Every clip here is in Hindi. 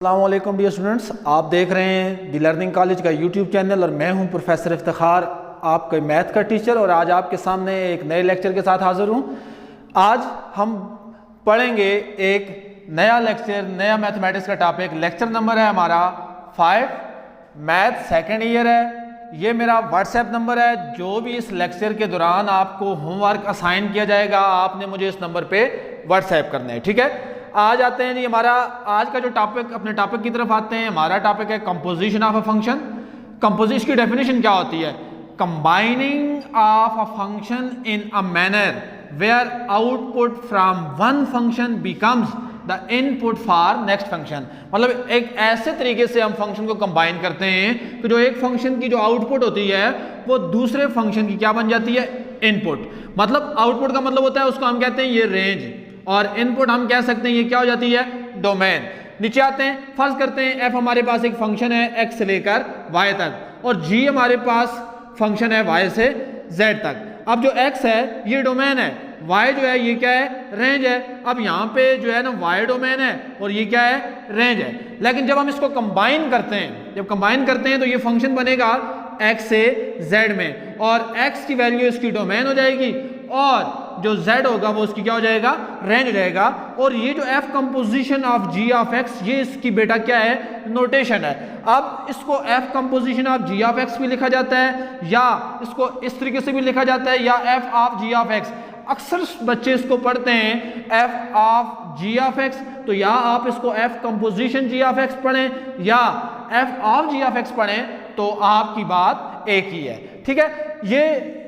अस्सलाम वालेकुम डियर स्टूडेंट्स, आप देख रहे हैं दी लर्निंग कॉलेज का यूट्यूब चैनल और मैं हूं प्रोफेसर इफ्तिखार, आपका मैथ का टीचर। और आज आपके सामने एक नए लेक्चर के साथ हाजिर हूं। आज हम पढ़ेंगे एक नया लेक्चर, नया मैथमेटिक्स का टॉपिक। लेक्चर नंबर है हमारा 5, मैथ सेकेंड ईयर है। ये मेरा व्हाट्सएप नंबर है। जो भी इस लेक्चर के दौरान आपको होमवर्क असाइन किया जाएगा, आपने मुझे इस नंबर पे व्हाट्सएप करना है, ठीक है। आज आते हैं जी, हमारा आज का जो टॉपिक, अपने टॉपिक की तरफ आते हैं। हमारा टॉपिक है composition of a function. Composition की डेफिनेशन क्या होती है? Combining of a function in a manner where output from one function becomes the input for next function. मतलब एक ऐसे तरीके से हम फंक्शन को कंबाइन करते हैं कि जो एक फंक्शन की जो आउटपुट होती है वो दूसरे फंक्शन की क्या बन जाती है? इनपुट। मतलब आउटपुट का मतलब होता है, उसको हम कहते हैं ये रेंज, और इनपुट हम कह सकते हैं ये क्या हो जाती है? डोमेन। नीचे आते हैं, फर्ज करते हैं एफ हमारे पास एक फंक्शन है एक्स से लेकर वाई तक, और जी हमारे पास फंक्शन है वाई से जेड तक। अब जो एक्स है ये डोमेन है, वाई जो है ये क्या है? रेंज है। अब यहाँ पे जो है ना वाई डोमेन है और ये क्या है? रेंज है। लेकिन जब हम इसको कंबाइन करते हैं, जब कंबाइन करते हैं तो ये फंक्शन बनेगा एक्स से जेड में, और एक्स की वैल्यू इसकी डोमेन हो जाएगी और जो z होगा वो उसकी क्या हो जाएगा? रेंज रहेगा। और ये जो f composition of g of x, ये इसकी बेटा क्या है? नोटेशन है। अब इसको f composition of g of x भी लिखा जाता है, या इसको इस तरीके से भी लिखा जाता है, या f of g of x। अक्सर बच्चे इसको पढ़ते हैं f of g of x, तो या आप इसको f composition g of x पढ़ें या f of g of x पढ़ें, तो आपकी बात एक ही है, ठीक है। ये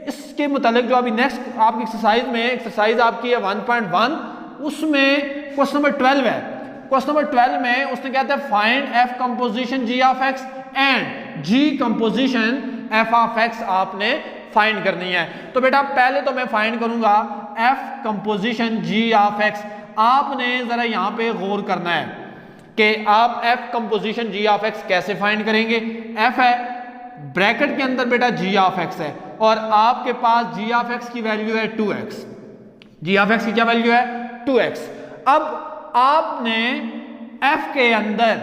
इसके मुतालिक जो अभी नेक्स्ट आपकी एक्सरसाइज में, एक्सरसाइज आपकी है 1.1, उसमें क्वेश्चन नंबर 12 है। क्वेश्चन नंबर 12 में उसने कहता है find F composition G of X and G composition F of X आपने फाइंड करनी है। तो बेटा पहले तो मैं फाइंड करूंगा F composition G of X. आपने जरा यहां पे गौर करना है कि आप F composition G of X कैसे फाइंड करेंगे। एफ है, ब्रैकेट के अंदर बेटा जी ऑफ एक्स है, और आपके पास जी ऑफ एक्स की वैल्यू है 2x। जी ऑफ एक्स की क्या वैल्यू है? 2x। अब आपने f के अंदर,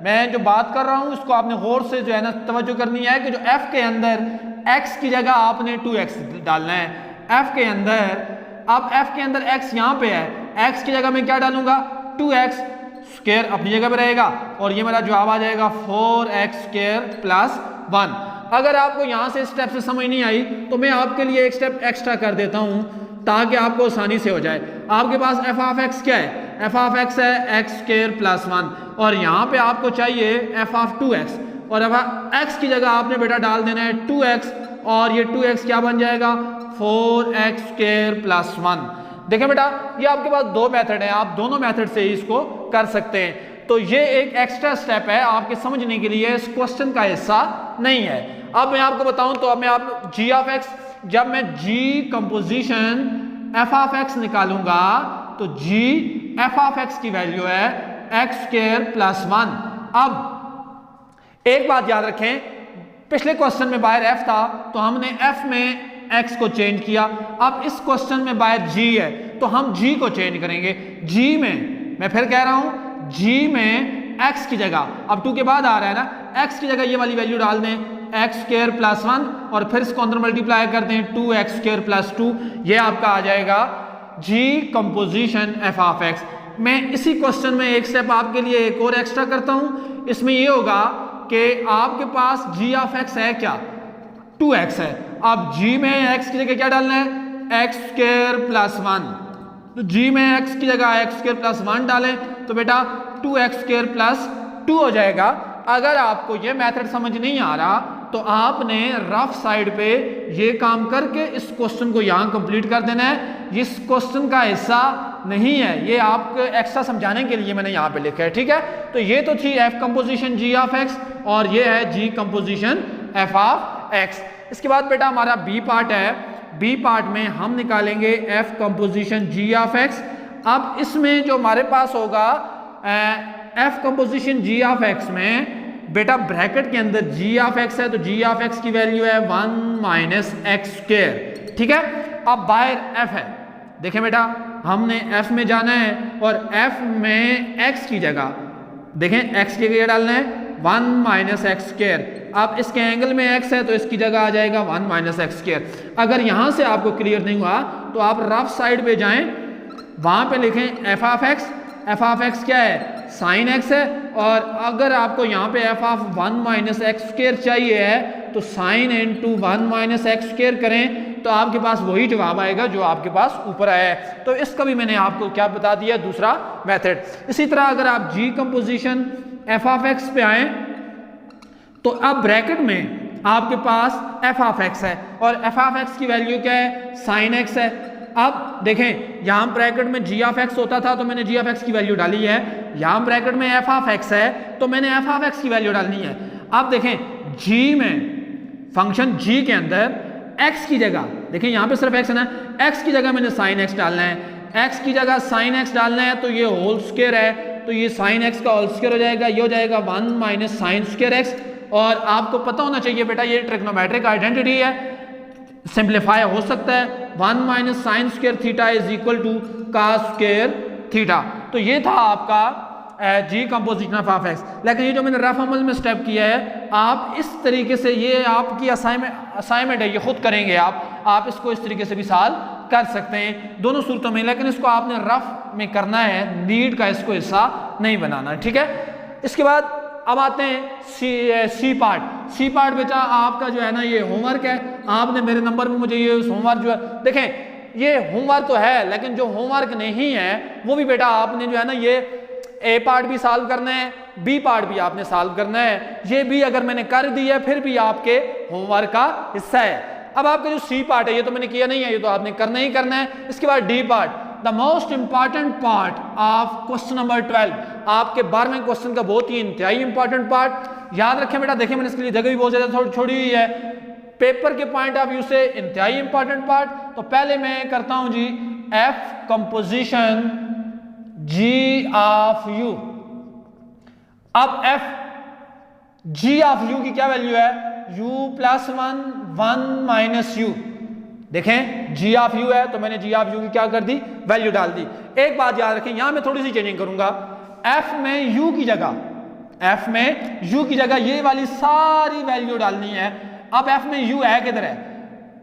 मैं जो बात कर रहा हूं इसको आपने गौर से जो है ना तवज्जो करनी है कि जो f के अंदर x की जगह आपने 2x डालना है। f के अंदर, अब f के अंदर x यहां पे है, x की जगह मैं क्या डालूंगा? 2x स्क्वायर अपनी जगह पे रहेगा, और ये मेरा जवाब आ जाएगा 4x स्क्वायर प्लस 1। अगर आपको यहां से स्टेप से समझ नहीं आई तो मैं आपके लिए एक स्टेप एक्स्ट्रा कर देता हूं ताकि आपको आसानी से हो जाए। आपके पास एफ ऑफ एक्स क्या है? एफ ऑफ एक्स है एक्स स्क्वायर प्लस 1, और यहां पे आपको चाहिए एफ ऑफ 2x, और एफ एक्स की जगह आपने बेटा डाल देना है 2x, और ये 2x क्या बन जाएगा? 4x square plus 1। देखें बेटा, ये आपके पास दो मेथड है, आप दोनों मेथड से ही इसको कर सकते हैं। तो ये एक एक्स्ट्रा स्टेप है आपके समझने के लिए, इस क्वेश्चन का हिस्सा नहीं है। अब मैं आपको बताऊं तो अब मैं आप जी ऑफ एक्स, जब मैं जी कंपोजिशन एफ ऑफ एक्स निकालूंगा तो जी एफ ऑफ एक्स की वैल्यू है एक्स स्क्वायर प्लस 1। अब एक बात याद रखें, पिछले क्वेश्चन में बाहर एफ था तो हमने एफ में एक्स को चेंज किया। अब इस क्वेश्चन में बाहर जी है तो हम जी को चेंज करेंगे। जी में, मैं फिर कह रहा हूं, जी में x की जगह, अब 2 के बाद आ रहा है ना, x की जगह ये वाली वैल्यू डाल दें एक्स स्क्वायर प्लस 1, और फिर इसको अंदर मल्टीप्लाई कर दें 2x स्क्वायर प्लस 2। ये आपका आ जाएगा जी कंपोजिशन एफ ऑफ एक्स। मैं इसी क्वेश्चन में एक स्टेप आपके लिए एक और एक्स्ट्रा करता हूं। इसमें ये होगा कि आपके पास जी ऑफ एक्स है क्या? 2x है। अब जी में x की जगह क्या डालना है? X square plus 1। तो जी में x की जगह एक्स स्क्वायर प्लस 1 डालें तो बेटा 2x स्क्वायर प्लस 2 हो जाएगा। अगर आपको ये मेथड समझ नहीं आ रहा तो आपने रफ साइड पे ये काम करके इस क्वेश्चन को यहाँ कंप्लीट कर देना है। इस क्वेश्चन का हिस्सा नहीं है, ये आपको एक्स्ट्रा समझाने के लिए मैंने यहाँ पे लिखा है, ठीक है। तो ये तो थी F composition G of X, और ये है G composition F of X. इसके बाद बेटा हमारा बी पार्ट है। बी पार्ट में हम निकालेंगे F composition G of X. अब इसमें जो हमारे पास होगा F composition G of X में बेटा ब्रैकेट के अंदर जी ऑफ एक्स है, तो जी ऑफ एक्स की वैल्यू है 1 माइनस एक्स स्क्वायर, ठीक है। अब बाहर एफ है, देखें बेटा हमने एफ में जाना है, और एफ में एक्स की जगह देखें x की जगह डालना है 1 माइनस एक्स स्क्वायर। अब इसके एंगल में x है तो इसकी जगह आ जाएगा 1 माइनस एक्स स्क्वायर। अगर यहां से आपको क्लियर नहीं हुआ तो आप रफ साइड पे जाएं, वहां पे लिखें एफ ऑफ एक्स क्या है, साइन एक्स है। और अगर आपको यहाँ पे F of 1 minus x square चाहिए है तो sine into 1 minus x square करें तो आपके पास वही जवाब आएगा जो आपके पास ऊपर आया है। तो इसका भी मैंने आपको क्या बता दिया, दूसरा मेथड। इसी तरह अगर आप जी कंपोजिशन एफ ऑफ एक्स पे आए तो अब ब्रैकेट में आपके पास एफ ऑफ एक्स है और एफ ऑफ एक्स की वैल्यू क्या है, साइन एक्स है। अब देखें यहाँ ब्रैकेट में जी ऑफ एक्स होता था तो मैंने जी ऑफ एक्स की वैल्यू डाली है, यहाँ ब्रैकेट में एफ ऑफ एक्स है तो मैंने एफ ऑफ एक्स की वैल्यू डालनी है। अब देखें जी में, फंक्शन जी के अंदर x की जगह, देखें यहाँ पे सिर्फ x है ना, x की जगह मैंने साइन x डालना है, x की जगह साइन x डालना है तो ये होल स्क्वायर है तो ये साइन x का होल स्क्वायर हो जाएगा, ये हो जाएगा 1 माइनस साइन स्क्वायर x। और आपको पता होना चाहिए बेटा ये ट्रिग्नोमेट्रिक आइडेंटिटी है, सिंप्लीफाई हो सकता है 1 minus sine square theta is equal to cos square theta. तो ये था आपका जी कंपोजिशन ऑफ एक्स। लेकिन ये जो मैंने रफ अमल में स्टेप किया है आप इस तरीके से, ये आपकी असाइनमेंट है, ये खुद करेंगे आप इसको इस तरीके से भी सॉल्व कर सकते हैं दोनों सूरतों में, लेकिन इसको आपने रफ में करना है, नीट का इसको हिस्सा नहीं बनाना, ठीक है। इसके बाद अब आते हैं सी पार्ट बेटा आपका जो है ना ये होमवर्क है। आपने मेरे नंबर पे मुझे ये होमवर्क जो है, देखें ये होमवर्क तो है लेकिन जो होमवर्क नहीं है वो भी बेटा आपने जो है ना ये ए पार्ट भी सॉल्व करना है, बी पार्ट भी आपने सॉल्व करना है। ये भी अगर मैंने कर दी है फिर भी आपके होमवर्क का हिस्सा है। अब आपका जो सी पार्ट है ये तो मैंने किया नहीं है, ये तो आपने करना ही करना है। इसके बाद D part, the most important part of question number 12, आपके 12वें क्वेश्चन का बहुत ही इंतहाई इंपॉर्टेंट पार्ट। याद रखें बेटा, देखिए मैंने इसके लिए जगह भी बहुत ज्यादा थोड़ी छोड़ी हुई है, पेपर के पॉइंट ऑफ व्यू से इंतहाई इंपॉर्टेंट पार्ट। तो पहले मैं करता हूं G F composition G of U. अब एफ जी ऑफ यू की क्या वैल्यू है, u प्लस 1 माइनस यू। देखें जी ऑफ यू है तो मैंने जी ऑफ यू की क्या कर दी, वैल्यू डाल दी। एक बात याद रखें, यहां मैं थोड़ी सी चेंजिंग करूंगा, एफ में u की जगह ये वाली सारी वैल्यू डालनी है। अब एफ में u है किधर है,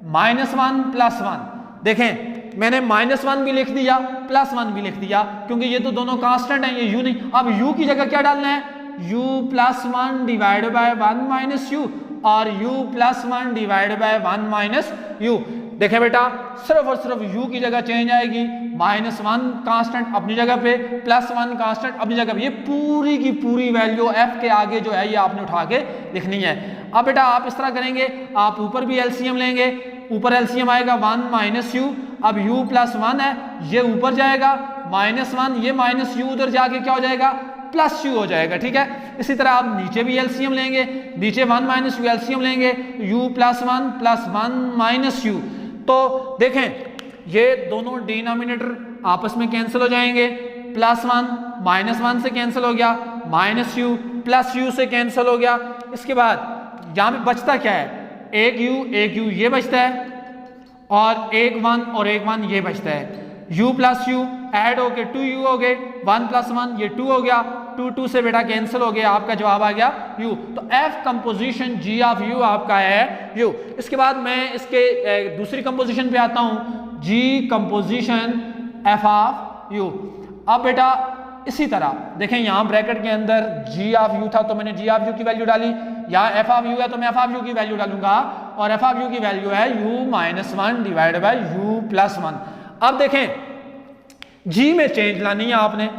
-1 प्लस 1। देखें मैंने -1 भी लिख दिया +1 भी लिख दिया क्योंकि ये तो दोनों कांस्टेंट हैं, ये u नहीं। अब u की जगह क्या डालना है, u plus 1 divide by 1 minus you और u plus 1 divide by 1 minus you. देखें बेटा सिर्फ और सिर्फ u की जगह चेंज आएगी, -1 कांस्टेंट अपनी जगह पे, +1 कांस्टेंट अपनी जगह पे। ये पूरी की पूरी वैल्यू f के आगे जो है ये आपने उठा के लिखनी है। अब बेटा आप इस तरह करेंगे, आप ऊपर भी एलसीएम लेंगे, ऊपर एलसीएम आएगा 1 माइनस यू। अब u प्लस 1 है, ये ऊपर जाएगा -1, ये माइनस यू उधर जाके क्या हो जाएगा, प्लस यू हो जाएगा, ठीक है। इसी तरह आप नीचे भी एलसीएम लेंगे, नीचे 1 माइनस यू एलसीएम लेंगे, u plus 1 plus 1 minus you. तो देखें ये दोनों डिनोमिनेटर आपस में कैंसिल हो जाएंगे, +1 -1 से कैंसिल हो गया, माइनस यू प्लस यू से कैंसिल हो गया। इसके बाद यहाँ पे बचता क्या है, एक यू ये बचता है और एक 1 और एक 1 ये बचता है। u प्लस यू ऐड हो गए 2u हो गए, 1 प्लस 1 ये 2 हो गया, 2 से बेटा कैंसिल हो गया, आपका जवाब आ गया u। तो f composition g of u आपका है u। इसके बाद मैं इसके दूसरी कंपोजिशन पे आता हूं, g composition f of u। अब बेटा इसी तरह देखें यहाँ ब्रैकेट के अंदर g ऑफ u था तो मैंने g ऑफ u की वैल्यू डाली, यहाँ f ऑफ u है तो मैं f ऑफ u की वैल्यू डालूंगा और f ऑफ u की वैल्यू है u minus 1 divide by u plus 1। अब देखें g में चेंज लानी है आपने,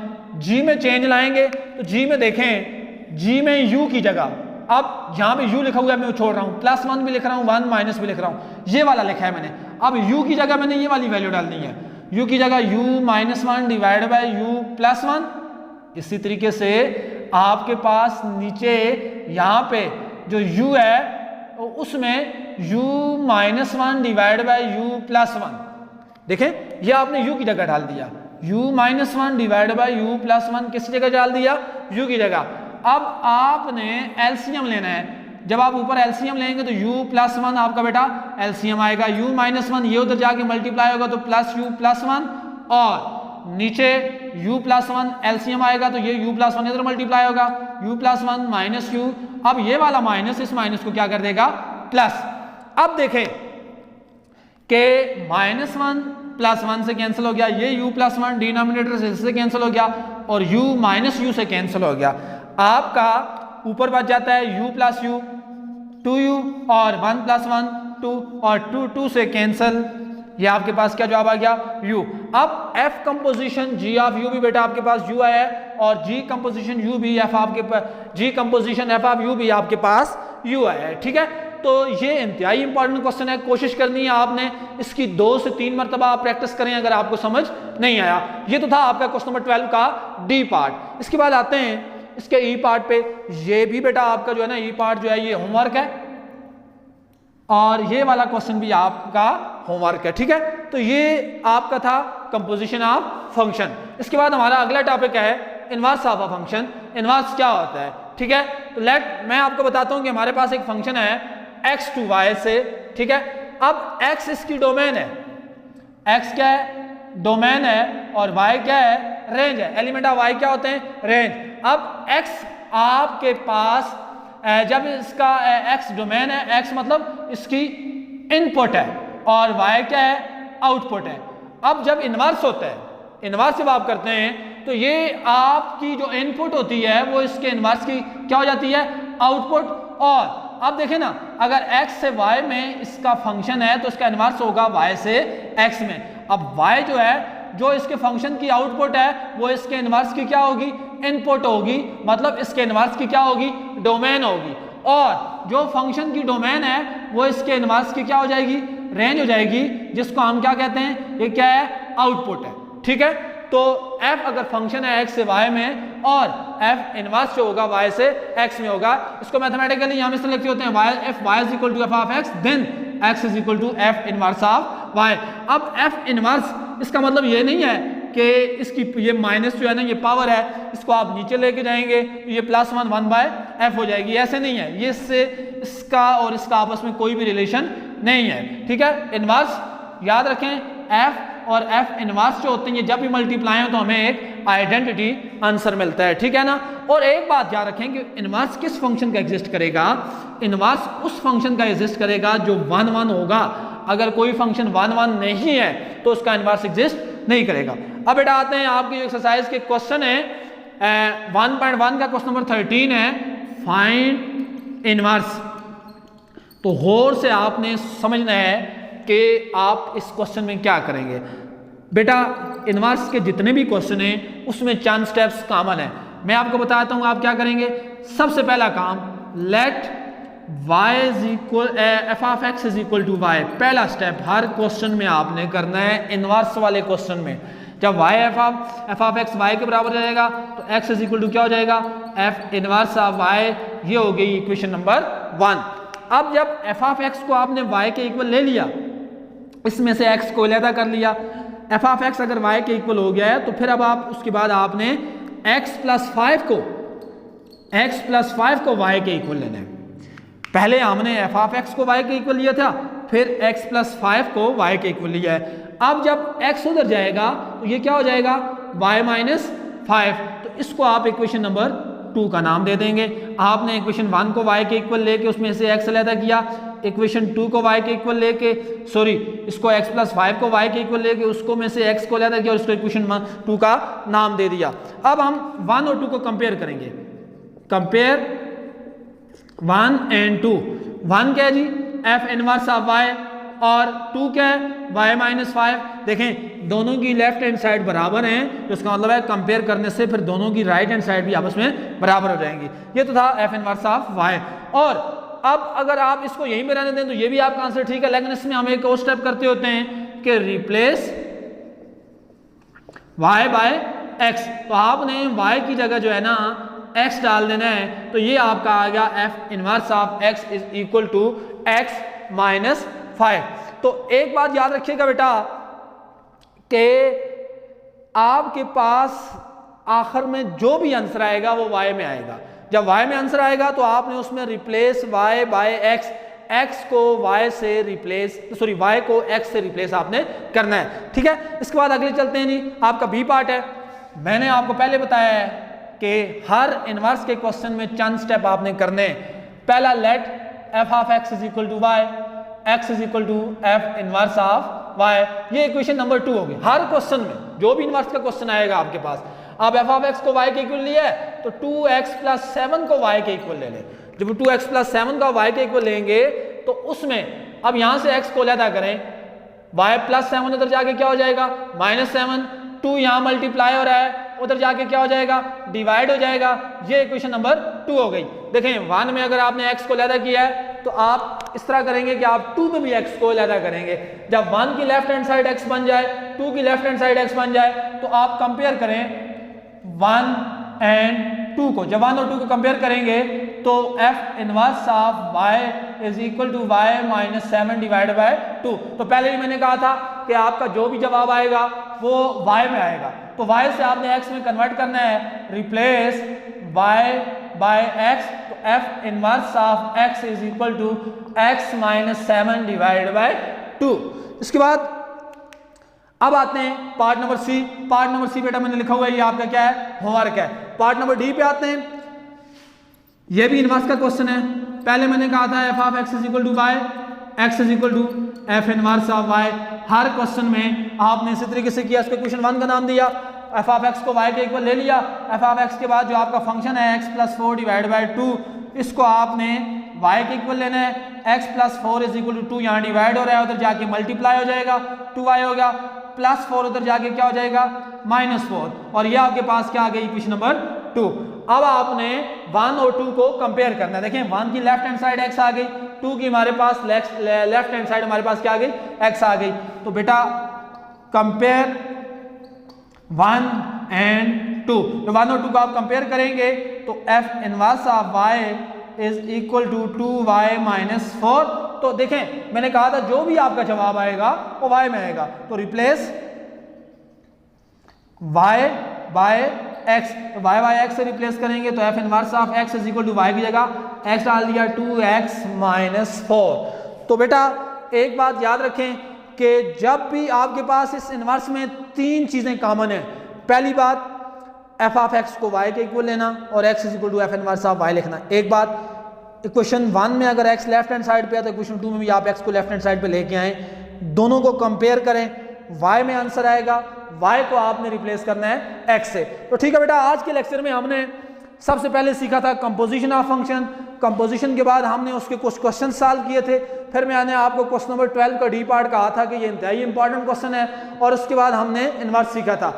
g में चेंज लाएंगे तो g में देखें g में u की जगह, अब यहाँ पे u लिखा हुआ है मैं छोड़ रहा हूँ, +1 भी लिख रहा हूँ 1 माइनस भी लिख रहा हूँ, ये वाला लिखा है मैंने। अब u की जगह मैंने ये वाली वैल्यू डालनी है, u की जगह u minus 1 divide by u plus 1। इसी तरीके से आपके पास नीचे यहाँ पे जो u है उसमें u minus 1 divide by u plus 1। देखें ये आपने u की जगह डाल दिया, u minus 1 divide by u plus 1 किस जगह डाल दिया, u की जगह। अब आपने एलसीएम लेना है, जब आप ऊपर एलसीएम लेंगे तो u प्लस 1 आपका बेटा एलसीएम आएगा, u माइनस 1 ये उधर जाके मल्टीप्लाई होगा तो प्लस u प्लस 1 और नीचे u+1 एलसीएम आएगा तो ये u+1 इधर मल्टीप्लाई होगा, u+1 माइनस u, अब ये वाला माइनस इस माइनस को क्या कर देगा प्लस। अब देखें कि -1 + 1 से कैंसिल हो गया, ये u+1 डिनोमिनेटर से कैंसिल हो गया और u - u से कैंसिल हो गया। आपका ऊपर बच जाता है u + u 2u और 1 + 1 2 और 2 से कैंसिल, ये आपके पास क्या जवाब आ गया u। अब f composition g of u भी बेटा आपके पास u आया है और g कंपोजिशन u भी f आपके पास g composition f of u भी आपके पास u आया है। ठीक है, तो ये इंतहाई इंपॉर्टेंट क्वेश्चन है, कोशिश करनी है आपने इसकी 2 से 3 मरतबा आप प्रैक्टिस करें अगर आपको समझ नहीं आया। ये तो था आपका क्वेश्चन नंबर 12 का डी पार्ट। इसके बाद आते हैं इसके ई पार्ट पे। ये भी बेटा आपका जो है ना ई पार्ट जो है ये होमवर्क है और ये वाला क्वेश्चन भी आपका होमवर्क है। ठीक है, तो ये आपका था कंपोजिशन ऑफ फंक्शन। इसके बाद हमारा अगला टॉपिक है inverse of a function. Inverse क्या होता है? ठीक है, तो मैं आपको बताता हूं कि हमारे पास एक फंक्शन है x to y से। ठीक है, अब x इसकी डोमेन है, x क्या है डोमेन है और y क्या है रेंज है। एलिमेंट ऑफ y क्या होते हैं रेंज। अब x आपके पास जब इसका x डोमेन है, x मतलब इसकी इनपुट है और y क्या है आउटपुट है। अब जब इनवर्स होता है, इनवर्स जब आप करते हैं तो ये आपकी जो इनपुट होती है वो इसके इनवर्स की क्या हो जाती है आउटपुट। और अब देखें ना, अगर x से y में इसका फंक्शन है तो इसका इनवर्स होगा y से x में। अब y जो है जो इसके फंक्शन की आउटपुट है वो इसके इनवर्स की क्या होगी इनपुट होगी, मतलब इसके इनवर्स की क्या होगी डोमेन होगी। और जो फंक्शन की डोमेन है वो इसके इनवर्स की क्या हो जाएगी रेंज हो जाएगी, जिसको हम क्या कहते हैं ये क्या है आउटपुट है। ठीक है, तो f अगर फंक्शन है x से y में और f इनवर्स जो होगा y से x में होगा, इसको मैथमेटिकली हम इस तरह लिखते होते हैं f y = f of x then x = f inverse of y। अब f इनवर्स इसका मतलब ये नहीं है कि इसकी ये माइनस जो है ना ये पावर है, इसको आप नीचे लेके जाएंगे तो ये +1 1/f हो जाएगी, ऐसे नहीं है। ये इससे इसका और इसका आपस में कोई भी रिलेशन नहीं है। ठीक है, इनवर्स याद रखें f और f इनवर्स जो होते हैं ये जब भी मल्टीप्लाई हो तो हमें एक आइडेंटिटी आंसर मिलता है। ठीक है ना, और एक बात याद रखें कि इनवर्स किस फंक्शन का एग्जिस्ट करेगा, इनवर्स उस फंक्शन का एग्जिस्ट करेगा जो 1 1 होगा। अगर कोई फंक्शन 1 1 नहीं है तो उसका इनवर्स एग्जिस्ट नहीं करेगा। अब बेटा आते हैं आपकी एक्सरसाइज के क्वेश्चन है 1.1 का क्वेश्चन नंबर 13 है फाइंड इनवर्स। तो गौर से आपने समझना है कि आप इस क्वेश्चन में क्या करेंगे। बेटा इनवर्स के जितने भी क्वेश्चन हैं उसमें चंद स्टेप्स कॉमन है, मैं आपको बताता हूं आप क्या करेंगे। सबसे पहला काम let f of x = y, पहला स्टेप हर क्वेश्चन में आपने करना है इनवर्स वाले क्वेश्चन में। जब f of x y के बराबर हो जाएगा तो x = क्या हो जाएगा f इनवर्स ऑफ y, ये हो गई इक्वेशन नंबर 1। अब जब f of x को आपने y के इक्वल ले लिया, इसमें से x को अलग कर लिया, f of x अगर y के इक्वल हो गया है तो फिर अब आप उसके बाद आपने x + 5 को y के इक्वल लेना है। पहले हमने f of x को y के इक्वल लिया था, फिर x + 5 को y के इक्वल लिया है। अब जब x उधर जाएगा तो ये क्या हो जाएगा y - 5, तो इसको आप इक्वेशन नंबर 2 का नाम दे देंगे। आपने इक्वेशन 1 को y के इक्वल लेके उसमें से x अलग किया, इक्वेशन 2 को y के इक्वल लेके इसको x + 5 को y के इक्वल लेके उसको में से x को अलग किया और इसको इक्वेशन 2 का नाम दे दिया। अब हम 1 और 2 को कंपेयर करेंगे, कंपेयर 1 and 2। 1 क्या है जी f इनवर्स ऑफ y और 2 क्या है y - 5। देखें दोनों की लेफ्ट हैंड साइड बराबर हैं, तो इसका मतलब है कंपेयर करने से फिर दोनों की राइट हैंड साइड भी आपस में बराबर हो जाएंगी। ये तो था f इनवर्स ऑफ y। और अब अगर आप इसको यहीं पे रहने दें तो ये भी आपका आंसर ठीक है, लेकिन इसमें हम एक और स्टेप करते होते हैं कि रिप्लेस y बाय x। तो आपने y की जगह जो है ना x डाल देना है, तो ये आपका आ गया f inverse of x = x - 5। तो एक बात याद रखिएगा बेटा कि आपके पास आखिर में जो भी आंसर आएगा वो y में आएगा। जब y में आंसर आएगा तो आपने उसमें रिप्लेस y बाय x को y से रिप्लेस y को x से रिप्लेस आपने करना है। ठीक है, इसके बाद अगले चलते हैं जी, आपका b पार्ट है। मैंने आपको पहले बताया है कि हर इनवर्स के क्वेश्चन में चंद स्टेप आपने करने। पहला, let F of X is equal to Y, X is equal to F inverse of Y. ये इक्वेशन नंबर 2 होगी। हर क्वेश्चन में जो भी इनवर्स का क्वेश्चन आएगा आपके पास, आप एफ ऑफ एक्स को वाई के इक्वल लिया है तो 2x प्लस 7 को वाई के इक्वल ले लें। जब 2x प्लस 7 का वाई के इक्वल लेंगे तो उसमें अब यहां से x को अलहदा करें, y प्लस 7 उधर जाके क्या हो जाएगा -7, 2 यहां मल्टीप्लाई हो रहा है, उधर जाके क्या हो जाएगा, डिवाइड हो जाएगा। ये इक्वेशन नंबर 2 हो गई। देखें 1 में अगर आपने x को अलहदा किया है तो आप इस तरह करेंगे कि आप 2 में भी x को अलहदा करेंगे। जब 1 की लेफ्ट हैंड साइड x बन जाए, 2 की लेफ्ट हैंड साइड x बन जाए तो आप कंपेयर करें 1 एंड 2 को। जब 1 और 2 को कंपेयर करेंगे तो f inverse of y is equal to y minus 7 divide by 2। तो पहले ही मैंने कहा था कि आपका जो भी जवाब आएगा वो y में आएगा, तो y से आपने x में कन्वर्ट करना है, रिप्लेस y बाय x, तो f inverse of x is equal to x minus 7 divide by 2। इसके बाद अब आते हैं part number C. Part number C बेटा मैंने लिखा हुआ है, ये आपका क्या है, होमवर्क है। पार्ट नंबर डी पे आते हैं। ये भी इनवर्स का क्वेश्चन है। पहले मैंने कहा था F of X is equal to Y, X is equal to F inverse of Y. हर क्वेश्चन में आपने इसी तरीके से किया। इसको क्वेश्चन 1 का नाम दिया, एफ ऑफ एक्स को वाई के इक्वल ले लिया। एफ ऑफ एक्स के बाद जो आपका फंक्शन है एक्स प्लस 4 डिवाइड बाई 2, इसको आपने y के इक्वल लेना है। x plus 4 is equal to 2 यहाँ डिवाइड हो रहा है, उधर जाके मल्टीप्लाई हो जाएगा, 2y हो गया, प्लस 4 उधर जाके क्या हो जाएगा, -4, और ये आपके पास क्या आ गई, इक्वेशन नंबर 2। अब आपने 1 और 2 को कंपेयर करना है। देखें 1 की लेफ्ट हैंड साइड x आ गई, 2 की हमारे पास लेफ्ट हैंड साइड हमारे पास क्या आ गई, x आ गई। तो बेटा कंपेयर 1 एंड 2, तो 1 और 2 को आप कंपेयर करेंगे तो f inverse of y is equal to 2y minus 4। तो देखें मैंने कहा था जो भी आपका जवाब आएगा वो y में आएगा, तो रिप्लेस y बाय x, तो y बाय x से रिप्लेस करेंगे तो f inverse of x is equal to y की जगह x डाल दिया 2x माइनस 4। तो बेटा एक बात याद रखें कि जब भी आपके पास इस इनवर्स में 3 चीजें कॉमन है। पहली बात f ऑफ x को y के इक्वल लेना और x is equal to f inverse of y लिखना। एक बात, इक्वेशन 1 में अगर x लेफ्ट हैंड साइड पे है तो इक्वेशन 2 में भी आप x को लेफ्ट हैंड साइड पे लेके आए, दोनों को कंपेयर करें, y में आंसर आएगा, y को आपने रिप्लेस करना है x से। तो ठीक है बेटा, आज के लेक्चर में हमने सबसे पहले सीखा था कंपोजिशन ऑफ फंक्शन। कंपोजिशन के बाद हमने उसके कुछ क्वेश्चन सॉल्व किए थे। फिर मैंने आपको क्वेश्चन नंबर 12 का डी पार्ट कहा था कि ये इंतहाई इंपॉर्टेंट क्वेश्चन है, और उसके बाद हमने इनवर्स सीखा था।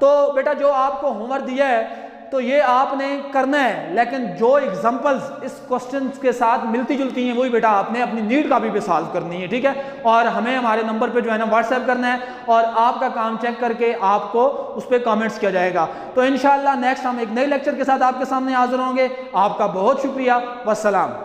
तो बेटा जो आपको होमवर्क दिया है तो ये आपने करना है, लेकिन जो एग्जांपल्स इस क्वेश्चन के साथ मिलती जुलती हैं वही बेटा आपने अपनी नीड कॉपी पे सॉल्व करनी है, ठीक है। और हमें हमारे नंबर पे जो है ना व्हाट्सएप करना है, और आपका काम चेक करके आपको उस पर कमेंट्स किया जाएगा। तो इंशाल्लाह नेक्स्ट हम एक नए लेक्चर के साथ आपके सामने हाजिर होंगे। आपका बहुत शुक्रिया, वस्सलाम।